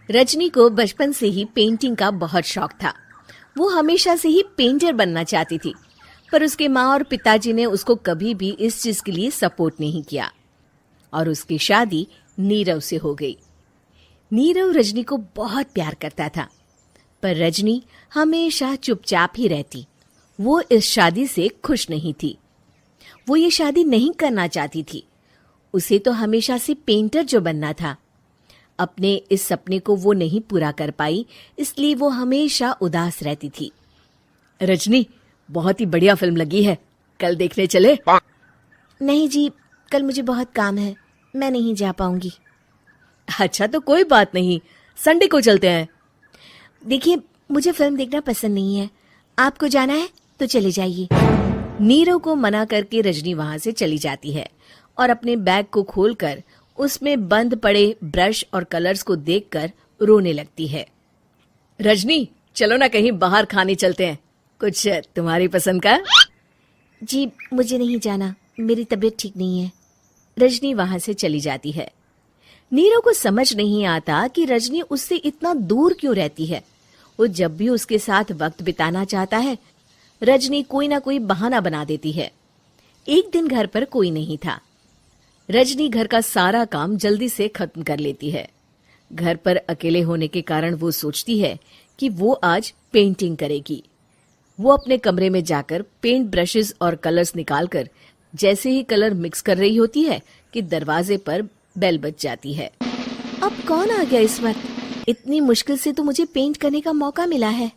रजनी को बचपन से ही पेंटिंग का बहुत शौक था। वो हमेशा से ही पेंटर बनना चाहती थी, पर उसके माँ और पिताजी ने उसको कभी भी इस चीज के लिए सपोर्ट नहीं किया और उसकी शादी नीरव से हो गई। नीरव रजनी को बहुत प्यार करता था, पर रजनी हमेशा चुपचाप ही रहती। वो इस शादी से खुश नहीं थी। वो ये शादी नहीं करना चाहती थी। उसे तो हमेशा से पेंटर जो बनना था। अपने इस सपने को वो नहीं पूरा कर पाई, इसलिए वो हमेशा उदास रहती थी। रजनी, बहुत ही बढ़िया फिल्म लगी है, कल देखने चले? नहीं जी, कल मुझे बहुत काम है, मैं नहीं जा पाऊंगी। अच्छा तो कोई बात नहीं, संडे को चलते हैं। देखिए, मुझे फिल्म देखना पसंद नहीं है। आपको जाना है तो चले जाइए। नीरव को मना करके रजनी वहां से चली जाती है और अपने बैग को खोलकर उसमें बंद पड़े ब्रश और कलर्स को देखकर रोने लगती है। रजनी, चलो ना कहीं बाहर खाने चलते हैं, कुछ तुम्हारी पसंद का। जी, मुझे नहीं जाना, मेरी तबीयत ठीक नहीं है। रजनी वहां से चली जाती है। नीरव को समझ नहीं आता कि रजनी उससे इतना दूर क्यों रहती है। वो जब भी उसके साथ वक्त बिताना चाहता है, रजनी कोई ना कोई बहाना बना देती है। एक दिन घर पर कोई नहीं था। रजनी घर का सारा काम जल्दी से खत्म कर लेती है। घर पर अकेले होने के कारण वो सोचती है कि वो आज पेंटिंग करेगी। वो अपने कमरे में जाकर पेंट ब्रशेस और कलर्स निकालकर जैसे ही कलर मिक्स कर रही होती है कि दरवाजे पर बेल बज जाती है। अब कौन आ गया इस वक्त? इतनी मुश्किल से तो मुझे पेंट करने का मौका मिला है।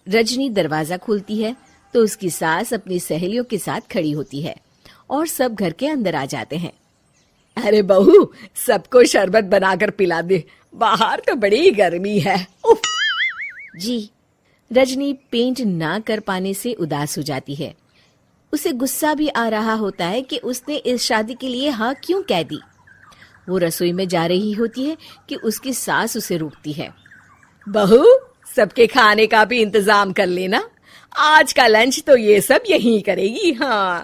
रजनी दरवाजा खोलती है तो उसकी सास अपनी सहेलियों के साथ खड़ी होती है और सब घर के अंदर आ जाते हैं। अरे बहू, सबको शरबत बनाकर पिला दे, बाहर तो बड़ी गर्मी है। उफ। जी। रजनी पेंट ना कर पाने से उदास हो जाती है। उसे गुस्सा भी आ रहा होता है कि उसने इस शादी के लिए हाँ क्यों कह दी। वो रसोई में जा रही होती है कि उसकी सास उसे रोकती है। बहू, सबके खाने का भी इंतजाम कर लेना, आज का लंच तो ये सब यहीं करेगी। हाँ।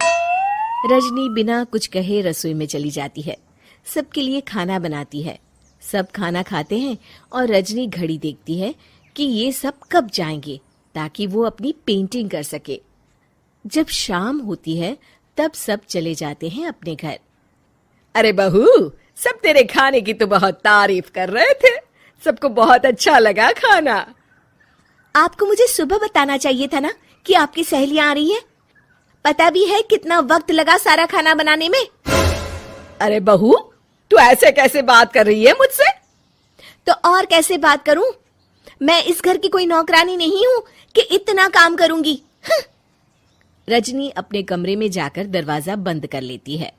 रजनी बिना कुछ कहे रसोई में चली जाती है। सबके लिए खाना बनाती है। सब खाना खाते हैं और रजनी घड़ी देखती है कि ये सब कब जाएंगे ताकि वो अपनी पेंटिंग कर सके। जब शाम होती है तब सब चले जाते हैं अपने घर। अरे बहू, सब तेरे खाने की तो बहुत तारीफ कर रहे थे, सबको बहुत अच्छा लगा खाना। आपको मुझे सुबह बताना चाहिए था ना कि आपकी सहेलियां आ रही हैं। पता भी है कितना वक्त लगा सारा खाना बनाने में। अरे बहू, तू ऐसे कैसे बात कर रही है मुझसे? तो और कैसे बात करूं? मैं इस घर की कोई नौकरानी नहीं हूं कि इतना काम करूंगी। रजनी अपने कमरे में जाकर दरवाजा बंद कर लेती है।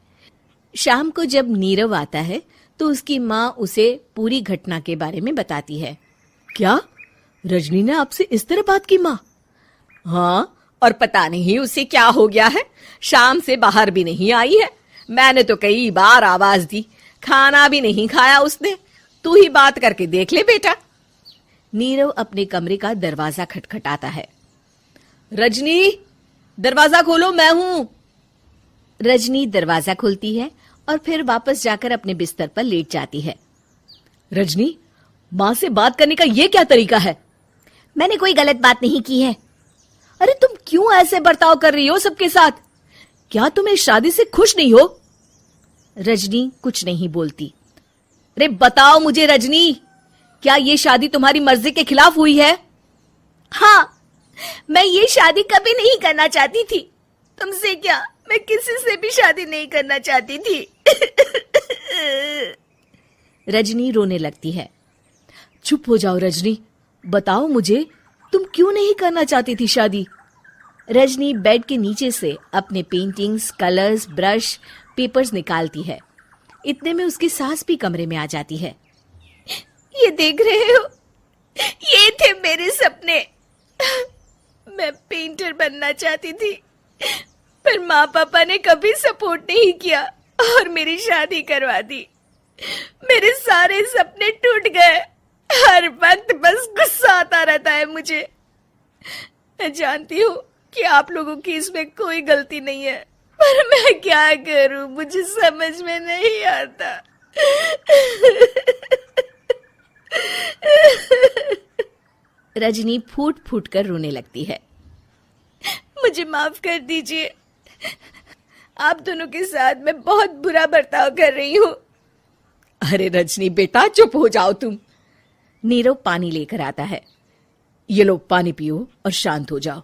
शाम को जब नीरव आता है तो उसकी माँ उसे पूरी घटना के बारे में बताती है। क्या? रजनी ने आपसे इस तरह बात की माँ? हाँ, और पता नहीं उसे क्या हो गया है, शाम से बाहर भी नहीं आई है। मैंने तो कई बार आवाज दी, खाना भी नहीं खाया उसने। तू ही बात करके देख ले बेटा। नीरव अपने कमरे का दरवाजा खटखटाता है। रजनी, दरवाजा खोलो, मैं हूं। रजनी दरवाजा खोलती है और फिर वापस जाकर अपने बिस्तर पर लेट जाती है। रजनी, माँ से बात करने का ये क्या तरीका है? मैंने कोई गलत बात नहीं की है। अरे तुम क्यों ऐसे बर्ताव कर रही हो सबके साथ? क्या तुम इस शादी से खुश नहीं हो? रजनी कुछ नहीं बोलती। अरे बताओ मुझे रजनी, क्या ये शादी तुम्हारी मर्जी के खिलाफ हुई है? हाँ, मैं ये शादी कभी नहीं करना चाहती थी। तुमसे क्या, मैं किसी से भी शादी नहीं करना चाहती थी। रजनी रोने लगती है। चुप हो जाओ रजनी, बताओ मुझे, तुम क्यों नहीं करना चाहती थी शादी? रजनी बेड के नीचे से अपने पेंटिंग्स, कलर्स, ब्रश, पेपर्स निकालती है। इतने में उसकी सास भी कमरे में आ जाती है। ये देख रहे हो, ये थे मेरे सपने। मैं पेंटर बनना चाहती थी, पर माँ पापा ने कभी सपोर्ट नहीं किया और मेरी शादी करवा दी। मेरे सारे सपने टूट गए। हर वक्त बस गुस्सा आता रहता है मुझे। मैं जानती हूँ कि आप लोगों की इसमें कोई गलती नहीं है, पर मैं क्या करूं, मुझे समझ में नहीं आता। रजनी फूट फूट कर रोने लगती है। मुझे माफ कर दीजिए, आप दोनों के साथ मैं बहुत बुरा बर्ताव कर रही हूँ। अरे रजनी बेटा, चुप हो जाओ तुम। नीरव पानी लेकर आता है। ये लो पानी पियो और शांत हो जाओ।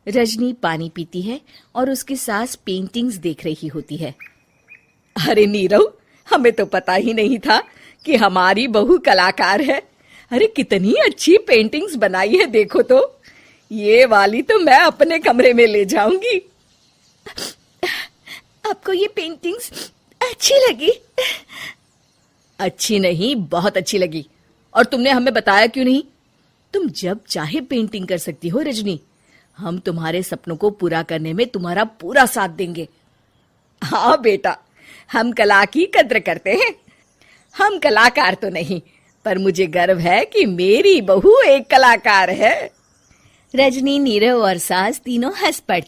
रजनी पानी पीती है और उसकी सास पेंटिंग्स देख रही होती है। अरे नीरव, हमें तो पता ही नहीं था कि हमारी बहू कलाकार है। अरे कितनी अच्छी पेंटिंग्स बनाई है, देखो तो। ये वाली तो मैं अपने कमरे में ले जाऊंगी। आपको ये पेंटिंग्स अच्छी लगी? अच्छी नहीं, बहुत अच्छी लगी। और तुमने हमें बताया क्यों नहीं? तुम जब चाहे पेंटिंग कर सकती हो रजनी। हम तुम्हारे सपनों को पूरा करने में तुम्हारा पूरा साथ देंगे। हाँ बेटा, हम कला की कद्र करते हैं। हम कलाकार तो नहीं, पर मुझे गर्व है कि मेरी बहू एक कलाकार है। रजनी, नीरव और सास तीनों हंस पड़ती।